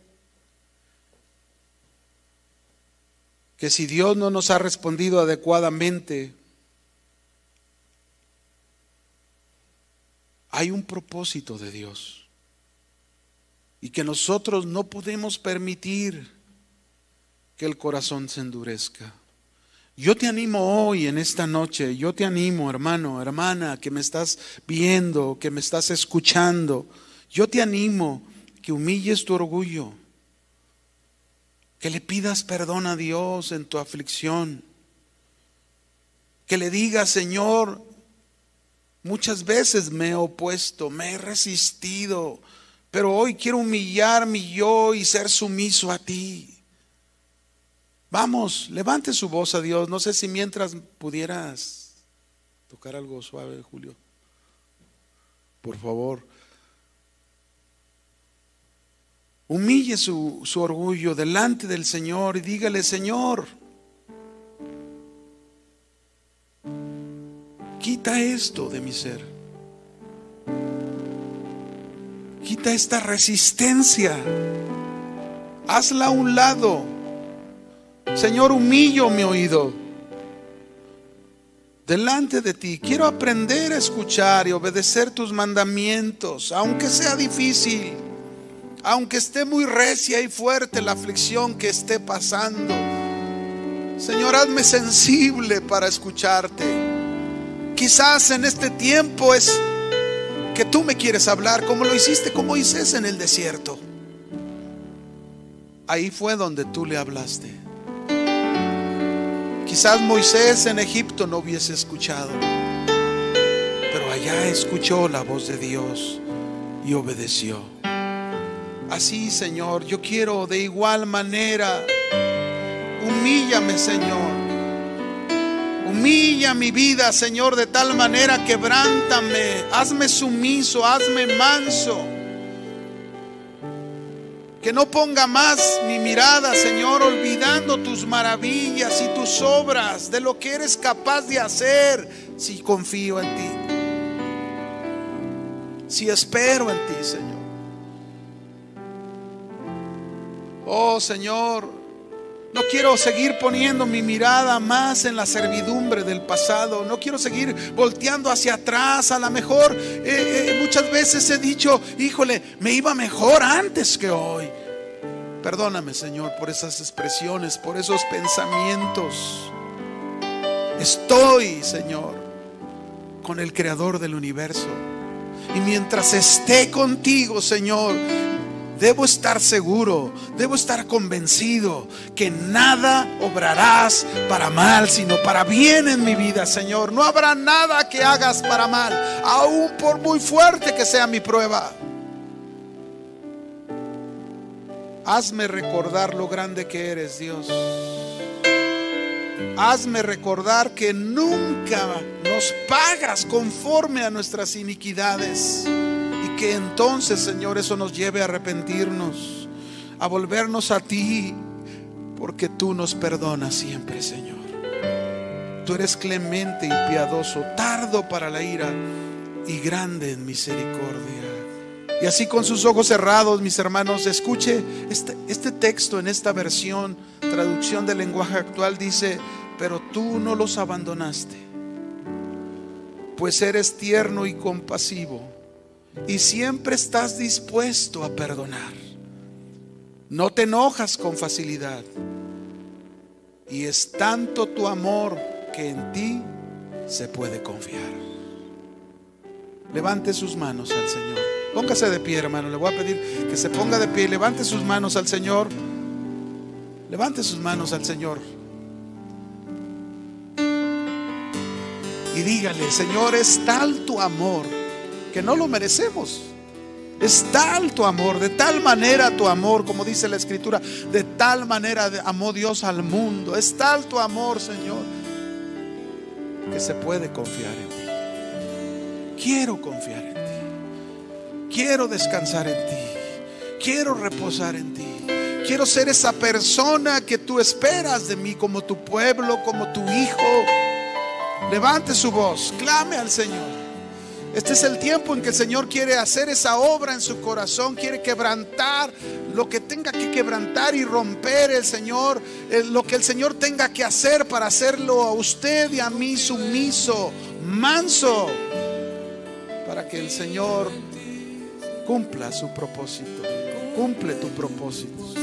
que si Dios no nos ha respondido adecuadamente, hay un propósito de Dios y que nosotros no podemos permitir que el corazón se endurezca. Yo te animo hoy en esta noche, yo te animo, hermano, hermana, que me estás viendo, que me estás escuchando, yo te animo que humilles tu orgullo, que le pidas perdón a Dios en tu aflicción, que le digas: Señor, muchas veces me he opuesto, me he resistido, pero hoy quiero humillar mi yo y ser sumiso a ti. Vamos, levante su voz a Dios. No sé si mientras pudieras tocar algo suave, Julio. Por favor. Humille su orgullo delante del Señor y dígale: Señor, quita esto de mi ser. Quita esta resistencia. Hazla a un lado. Señor, humillo mi oído delante de ti. Quiero aprender a escuchar y obedecer tus mandamientos, aunque sea difícil, aunque esté muy recia y fuerte la aflicción que esté pasando. Señor, hazme sensible para escucharte. Quizás en este tiempo es que tú me quieres hablar, como lo hiciste con Moisés en el desierto. Ahí fue donde tú le hablaste. Quizás Moisés en Egipto no hubiese escuchado, pero allá escuchó la voz de Dios y obedeció. Así, Señor, yo quiero de igual manera. Humíllame, Señor. Humilla mi vida, Señor, de tal manera, quebrántame, hazme sumiso, hazme manso. Que no ponga más mi mirada, Señor, olvidando tus maravillas y tus obras, de lo que eres capaz de hacer, si confío en ti, si espero en ti, Señor. Oh, Señor, no quiero seguir poniendo mi mirada más en la servidumbre del pasado. No quiero seguir volteando hacia atrás. A lo mejor muchas veces he dicho, híjole, me iba mejor antes que hoy. Perdóname, Señor, por esas expresiones, por esos pensamientos. Estoy, Señor, con el Creador del universo. Y mientras esté contigo, Señor, debo estar seguro, debo estar convencido que nada obrarás para mal, sino para bien en mi vida, Señor. No habrá nada que hagas para mal, aun por muy fuerte que sea mi prueba. Hazme recordar lo grande que eres, Dios. Hazme recordar que nunca nos pagas conforme a nuestras iniquidades. Y que entonces, Señor, eso nos lleve a arrepentirnos, a volvernos a ti, porque tú nos perdonas siempre, Señor. Tú eres clemente y piadoso, tardo para la ira y grande en misericordia. Y así, con sus ojos cerrados, mis hermanos, escuche este texto en esta versión, traducción del lenguaje actual, dice: pero tú no los abandonaste, pues eres tierno y compasivo, y siempre estás dispuesto a perdonar. No te enojas con facilidad, y es tanto tu amor que en ti se puede confiar. Levante sus manos al Señor. Póngase de pie, hermano. Le voy a pedir que se ponga de pie. Levante sus manos al Señor. Levante sus manos al Señor. Y dígale: Señor, es tal tu amor que no lo merecemos. Es tal tu amor, de tal manera tu amor, como dice la Escritura, de tal manera amó Dios al mundo. Es tal tu amor, Señor, que se puede confiar en ti. Quiero confiar en ti. Quiero descansar en ti. Quiero reposar en ti. Quiero ser esa persona que tú esperas de mí, como tu pueblo, como tu hijo. Levante su voz, clame al Señor. Este es el tiempo en que el Señor quiere hacer esa obra en su corazón. Quiere quebrantar lo que tenga que quebrantar y romper el Señor, lo que el Señor tenga que hacer para hacerlo a usted y a mí sumiso, manso, para que el Señor cumpla su propósito. Cumple tu propósito,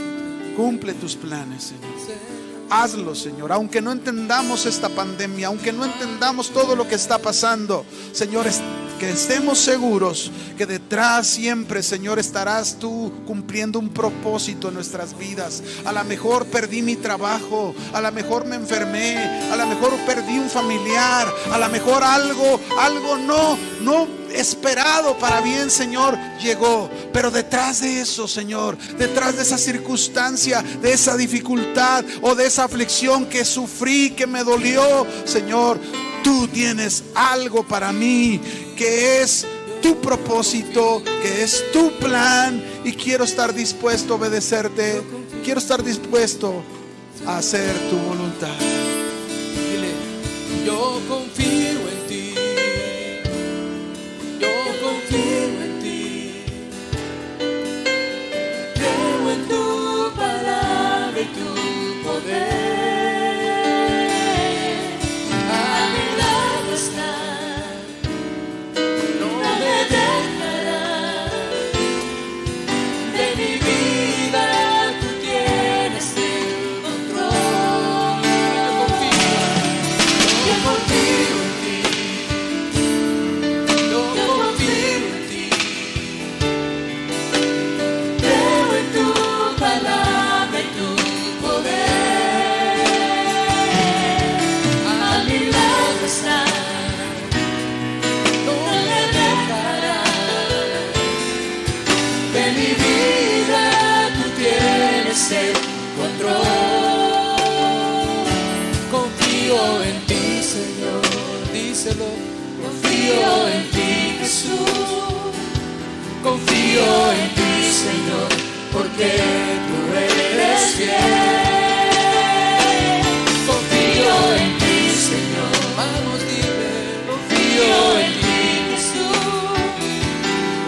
cumple tus planes, Señor. Hazlo, Señor, aunque no entendamos esta pandemia, aunque no entendamos todo lo que está pasando, Señor, que estemos seguros que detrás siempre, Señor, estarás tú cumpliendo un propósito en nuestras vidas. A lo mejor perdí mi trabajo, a lo mejor me enfermé, a lo mejor perdí un familiar, a lo mejor algo no esperado para bien, Señor, llegó. Pero detrás de eso, Señor, detrás de esa circunstancia, de esa dificultad o de esa aflicción que sufrí, que me dolió, Señor, tú tienes algo para mí, que es tu propósito, que es tu plan. Y quiero estar dispuesto a obedecerte. Quiero estar dispuesto a hacer tu voluntad. Dile: yo confío en ti. Yo confío en ti. Creo en tu palabra y tu poder. A mi lado estás, no me dejarás. De mi vida tú tienes el control. Confío en ti, Señor, díselo. Confío en ti, Jesús. Confío en ti, Señor, porque tú eres fiel. Confío en ti, Señor. Vamos, dile. Confío en ti, Jesús.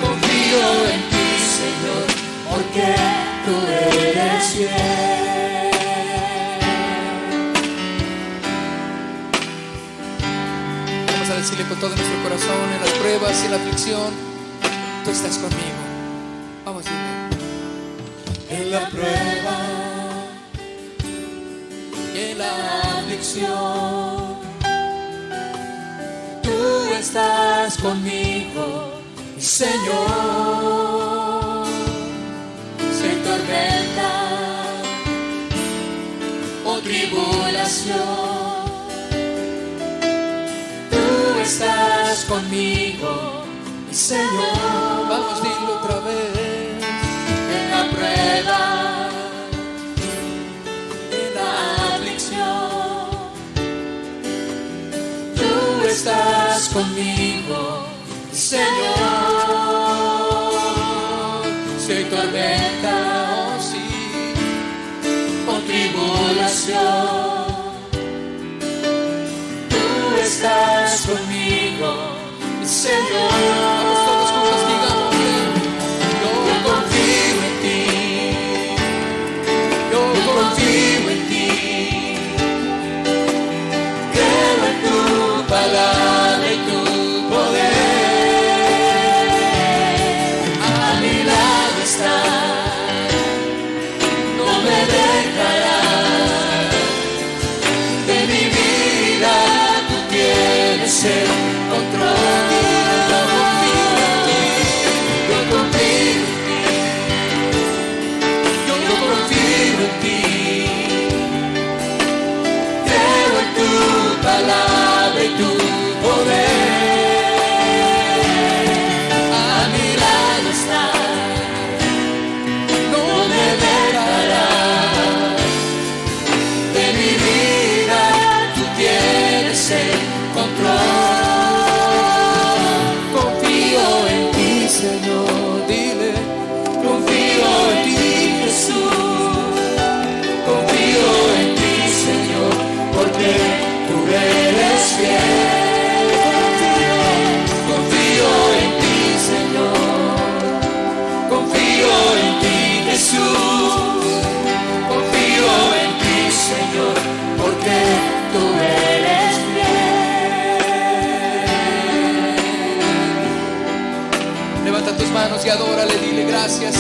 Confío en ti, Señor, porque tú eres fiel. Vamos a decirle con todo nuestro corazón en las pruebas y en la aflicción: tú estás conmigo. Vamos, dile. En la prueba y en la aflicción, tú estás conmigo, Señor. Sin tormenta o tribulación, tú estás conmigo, Señor. Vamos, dilo otra vez. En la prueba, en la aflicción, tú estás conmigo, Señor. Si hay tormenta, oh sí, o tribulación, tú estás conmigo, Señor. Vamos todos juntos, digamos bien. Yo confío en ti. Yo confío en ti. Creo en tu palabra y tu poder. A mi lado estás, no me dejarás. De mi vida tú tienes el control. Palabra y tu poder. A mi lado estás, no me dejarás. De mi vida tú tienes el control. Confío en ti, Señor, dile. Confío en ti, Jesús. Confío en ti, Señor, porque tú eres fiel. Confío en ti, Señor. Confío en ti, Jesús. Confío en ti, Señor, porque tú eres fiel. Levanta tus manos y adórale, dile gracias,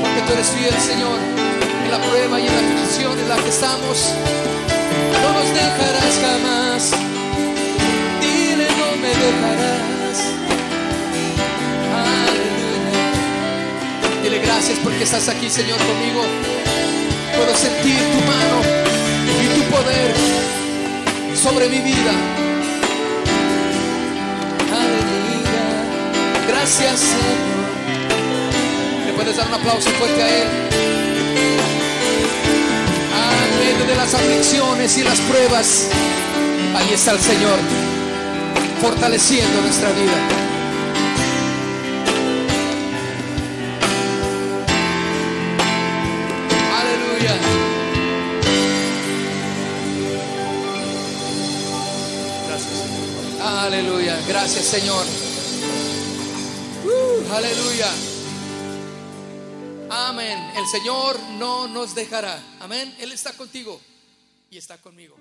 porque tú eres fiel, Señor. En la prueba y en la aflicción en la que estamos, no nos dejarás jamás. Dile, no me dejarás. Aleluya. Dile gracias porque estás aquí, Señor, conmigo. Puedo sentir tu mano y tu poder sobre mi vida. Aleluya. Gracias, Señor. Le puedes dar un aplauso fuerte a Él. En medio de las aflicciones y las pruebas, ahí está el Señor, fortaleciendo nuestra vida. Aleluya. Gracias, Señor. Aleluya. Gracias, Señor. Aleluya. Amén. El Señor no nos dejará. Amén. Él está contigo y está conmigo.